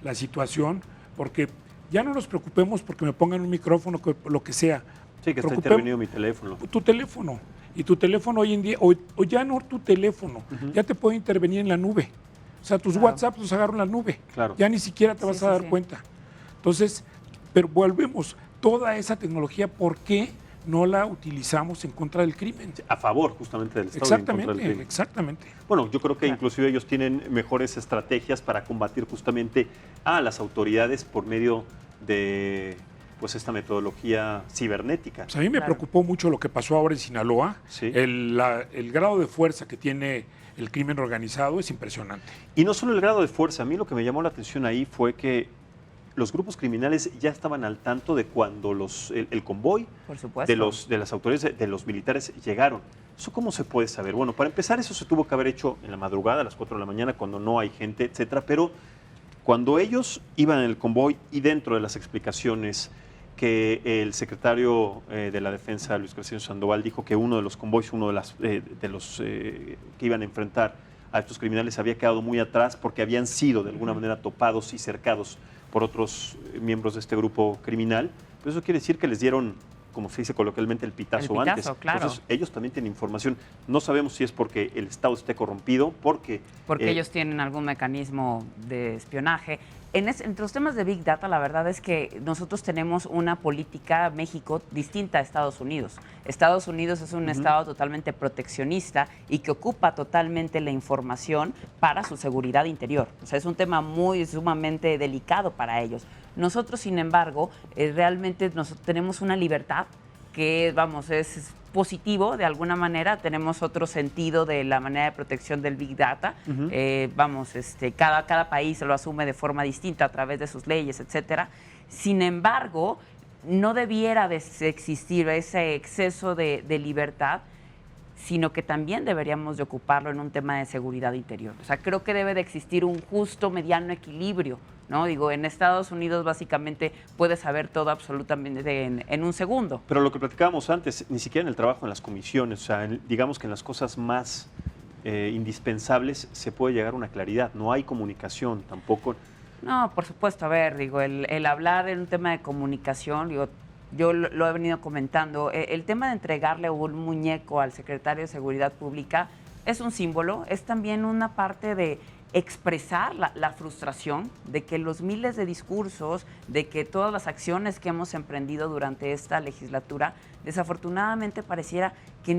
la situación, porque ya no nos preocupemos porque me pongan un micrófono, lo que sea. Sí, que está intervenido mi teléfono. Tu teléfono. Y tu teléfono hoy en día, o ya no tu teléfono, ya te puede intervenir en la nube. O sea, tus WhatsApp los agarran en la nube. Claro. Ya ni siquiera te vas a dar cuenta. Entonces, pero volvemos, toda esa tecnología, ¿por qué no la utilizamos en contra del crimen? A favor justamente del Estado. Exactamente, exactamente. Bueno, yo creo que inclusive ellos tienen mejores estrategias para combatir justamente a las autoridades por medio de esta metodología cibernética. Pues a mí me preocupó mucho lo que pasó ahora en Sinaloa. Sí. El grado de fuerza que tiene el crimen organizado es impresionante. Y no solo el grado de fuerza, a mí lo que me llamó la atención ahí fue que los grupos criminales ya estaban al tanto de cuando el convoy de las autoridades, de los militares llegaron. ¿Eso cómo se puede saber? Bueno, para empezar, eso se tuvo que haber hecho en la madrugada, a las 4 de la mañana, cuando no hay gente, etcétera, pero cuando ellos iban en el convoy y dentro de las explicaciones que el secretario de la Defensa, Luis Crescencio Sandoval, dijo que uno de los convoys, uno de los que iban a enfrentar a estos criminales había quedado muy atrás porque habían sido de alguna manera topados y cercados por otros miembros de este grupo criminal. Pero eso quiere decir que les dieron, como se dice coloquialmente, el pitazo antes. Claro. Entonces, ellos también tienen información. No sabemos si es porque el Estado esté corrompido, porque ellos tienen algún mecanismo de espionaje. Entre los temas de Big Data, la verdad es que nosotros tenemos una política, México, distinta a Estados Unidos. Estados Unidos es un estado totalmente proteccionista y que ocupa totalmente la información para su seguridad interior. O sea, es un tema sumamente delicado para ellos. Nosotros, sin embargo, realmente tenemos una libertad que, es positivo de alguna manera, tenemos otro sentido de la manera de protección del Big Data. Cada país lo asume de forma distinta a través de sus leyes, etcétera. Sin embargo, no debiera de existir ese exceso de libertad, sino que también deberíamos de ocuparlo en un tema de seguridad interior. O sea, creo que debe de existir un justo, mediano equilibrio, ¿no? Digo, en Estados Unidos básicamente puedes saber todo absolutamente en un segundo. Pero lo que platicábamos antes, ni siquiera en el trabajo, en las comisiones, o sea, digamos que en las cosas más indispensables se puede llegar a una claridad. No hay comunicación tampoco. No, por supuesto. A ver, digo, el hablar en un tema de comunicación, digo, yo lo he venido comentando, el tema de entregarle un muñeco al secretario de Seguridad Pública es un símbolo, es también una parte de expresar la frustración de que los miles de discursos, de que todas las acciones que hemos emprendido durante esta legislatura, desafortunadamente pareciera que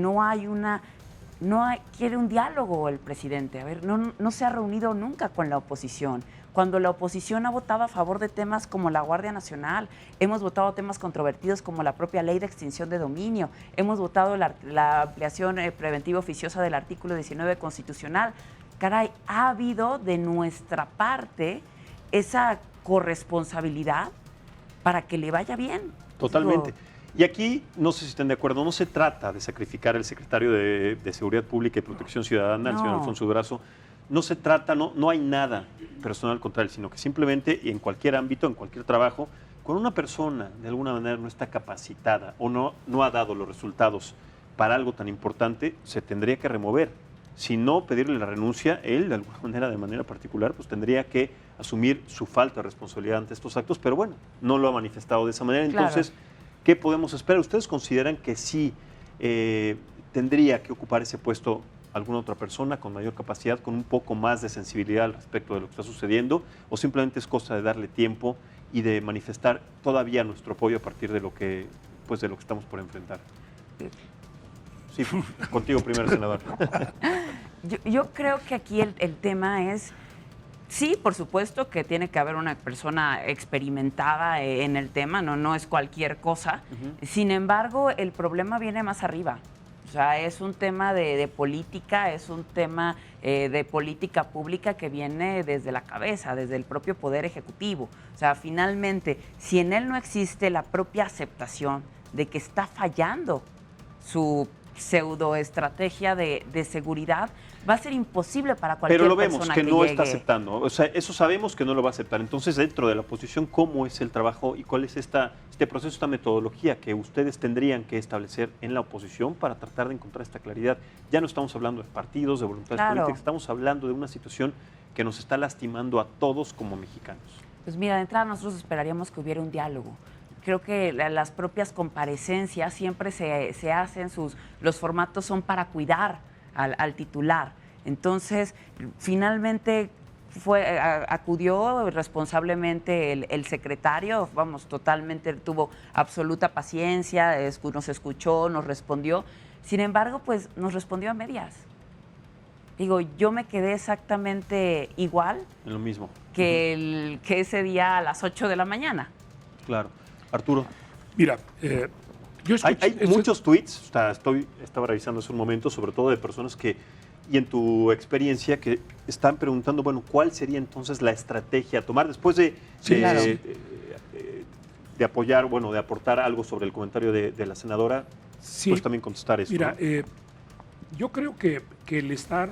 quiere un diálogo el presidente. A ver, no se ha reunido nunca con la oposición. Cuando la oposición ha votado a favor de temas como la Guardia Nacional, hemos votado temas controvertidos como la propia ley de extinción de dominio, hemos votado la ampliación preventiva oficiosa del artículo 19 constitucional. Caray, ha habido de nuestra parte esa corresponsabilidad para que le vaya bien. Totalmente. Y aquí, no sé si están de acuerdo, no se trata de sacrificar al secretario de Seguridad Pública y Protección Ciudadana, el señor Alfonso Durazo. No se trata, no hay nada personal contra él, sino que simplemente, y en cualquier ámbito, en cualquier trabajo, cuando una persona de alguna manera no está capacitada o no ha dado los resultados para algo tan importante, se tendría que remover. Si no, pedirle la renuncia, él de manera particular, pues tendría que asumir su falta de responsabilidad ante estos actos, pero bueno, no lo ha manifestado de esa manera. Entonces, ¿qué podemos esperar? ¿Ustedes consideran que sí tendría que ocupar ese puesto alguna otra persona con mayor capacidad, con un poco más de sensibilidad al respecto de lo que está sucediendo, o simplemente es cosa de darle tiempo y de manifestar todavía nuestro apoyo a partir de lo que estamos por enfrentar? Sí, contigo primero, senador. Yo creo que aquí el tema es, sí, por supuesto que tiene que haber una persona experimentada en el tema, no es cualquier cosa. Sin embargo, el problema viene más arriba. O sea, es un tema de política, es un tema de política pública que viene desde la cabeza, desde el propio Poder Ejecutivo. O sea, finalmente, si en él no existe la propia aceptación de que está fallando su pseudoestrategia de seguridad, va a ser imposible para cualquier persona. Pero lo vemos que no llegue. está aceptando. O sea, eso sabemos que no lo va a aceptar. Entonces, dentro de la oposición, ¿cómo es el trabajo y cuál es este proceso, esta metodología que ustedes tendrían que establecer en la oposición para tratar de encontrar esta claridad? Ya no estamos hablando de partidos, de voluntades políticas, estamos hablando de una situación que nos está lastimando a todos como mexicanos. Pues mira, de entrada nosotros esperaríamos que hubiera un diálogo. Creo que las propias comparecencias siempre se hacen, los formatos son para cuidar al titular. Entonces, finalmente acudió responsablemente el secretario, vamos, totalmente tuvo absoluta paciencia, nos escuchó, nos respondió. Sin embargo, pues nos respondió a medias. Digo, yo me quedé exactamente igual En lo mismo. que ese día a las 8 de la mañana. Claro. Arturo. Mira, yo escuché, hay muchos tweets, estaba revisando hace un momento, sobre todo de personas que, y en tu experiencia, que están preguntando, bueno, ¿cuál sería entonces la estrategia a tomar después de apoyar, bueno, de aportar algo sobre el comentario de la senadora? Sí. Pues también contestar eso. Mira, ¿no? yo creo que el estar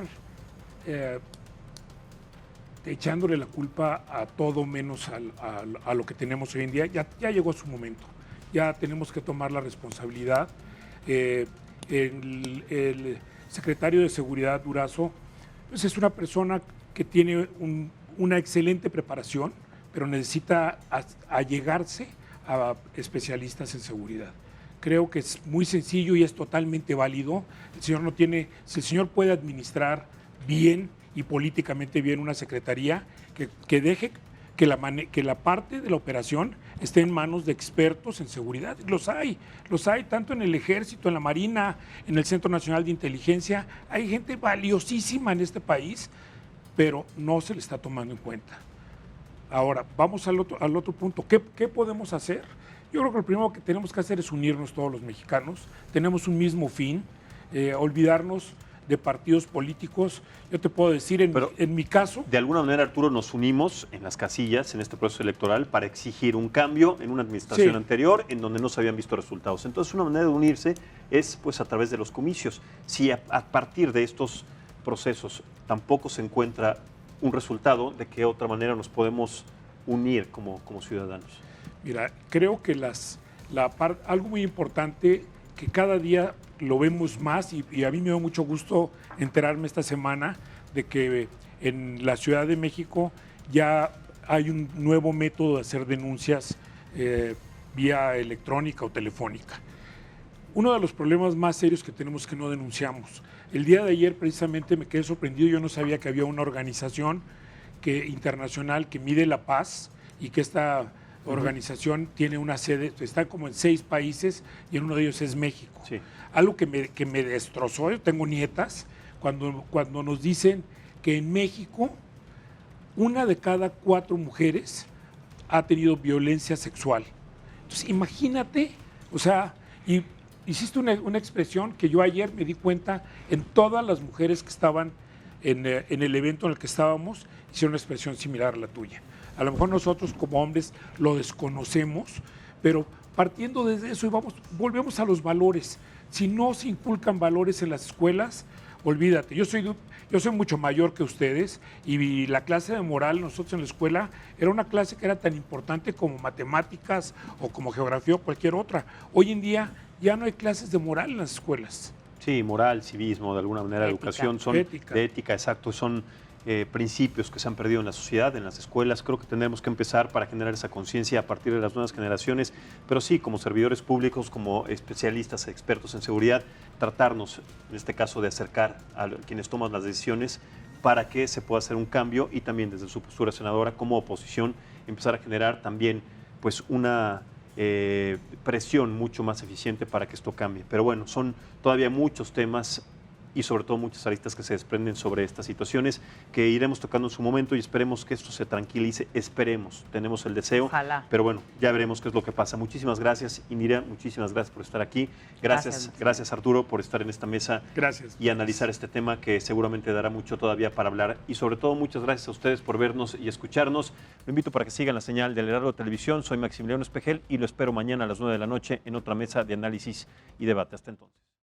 echándole la culpa a todo menos a lo que tenemos hoy en día, ya llegó su momento. Ya tenemos que tomar la responsabilidad. El secretario de Seguridad, Durazo, pues es una persona que tiene una excelente preparación, pero necesita allegarse a especialistas en seguridad. Creo que es muy sencillo y es totalmente válido. Si el señor puede administrar bien y políticamente bien una secretaría, que deje que la parte de la operación esté en manos de expertos en seguridad. Los hay tanto en el Ejército, en la Marina, en el Centro Nacional de Inteligencia. Hay gente valiosísima en este país, pero no se le está tomando en cuenta. Ahora, vamos al otro punto. ¿Qué podemos hacer? Yo creo que lo primero que tenemos que hacer es unirnos todos los mexicanos. Tenemos un mismo fin, olvidarnos de partidos políticos. Yo te puedo decir, en mi caso... De alguna manera, Arturo, nos unimos en las casillas, en este proceso electoral, para exigir un cambio en una administración anterior en donde no se habían visto resultados. Entonces, una manera de unirse es pues a través de los comicios. Si a partir de estos procesos tampoco se encuentra un resultado, ¿de qué otra manera nos podemos unir como ciudadanos? Mira, creo que algo muy importante que cada día lo vemos más y a mí me dio mucho gusto enterarme esta semana de que en la Ciudad de México ya hay un nuevo método de hacer denuncias vía electrónica o telefónica. Uno de los problemas más serios que tenemos que no denunciamos. El día de ayer precisamente me quedé sorprendido, yo no sabía que había una organización internacional que mide la paz y que esta organización tiene una sede, está como en 6 países y en uno de ellos es México. Sí. Algo que me destrozó, yo tengo nietas, cuando nos dicen que en México 1 de cada 4 mujeres ha tenido violencia sexual. Entonces, imagínate, o sea, y hiciste una expresión que yo ayer me di cuenta en todas las mujeres que estaban en el evento en el que estábamos, hicieron una expresión similar a la tuya. A lo mejor nosotros como hombres lo desconocemos, pero partiendo desde eso volvemos a los valores. Si no se inculcan valores en las escuelas, olvídate. Yo soy mucho mayor que ustedes y la clase de moral nosotros en la escuela era una clase que era tan importante como matemáticas o como geografía o cualquier otra. Hoy en día ya no hay clases de moral en las escuelas. Sí, moral, civismo, de alguna manera, Ética. educación, son de ética, exacto, son principios que se han perdido en la sociedad, en las escuelas. Creo que tendremos que empezar para generar esa conciencia a partir de las nuevas generaciones, pero sí, como servidores públicos, como especialistas, expertos en seguridad, tratarnos, en este caso, de acercar a quienes toman las decisiones para que se pueda hacer un cambio y también desde su postura senadora como oposición empezar a generar también pues una presión mucho más eficiente para que esto cambie. Pero bueno, son todavía muchos temas y sobre todo muchas aristas que se desprenden sobre estas situaciones que iremos tocando en su momento y esperemos que esto se tranquilice, esperemos, tenemos el deseo, Ojalá. pero bueno, ya veremos qué es lo que pasa. Muchísimas gracias, Indira, muchísimas gracias por estar aquí, gracias Arturo por estar en esta mesa y analizar este tema que seguramente dará mucho todavía para hablar y sobre todo muchas gracias a ustedes por vernos y escucharnos. Lo invito para que sigan la señal del Heraldo Televisión, soy Maximiliano Espejel y lo espero mañana a las 9 de la noche en otra mesa de análisis y debate. Hasta entonces.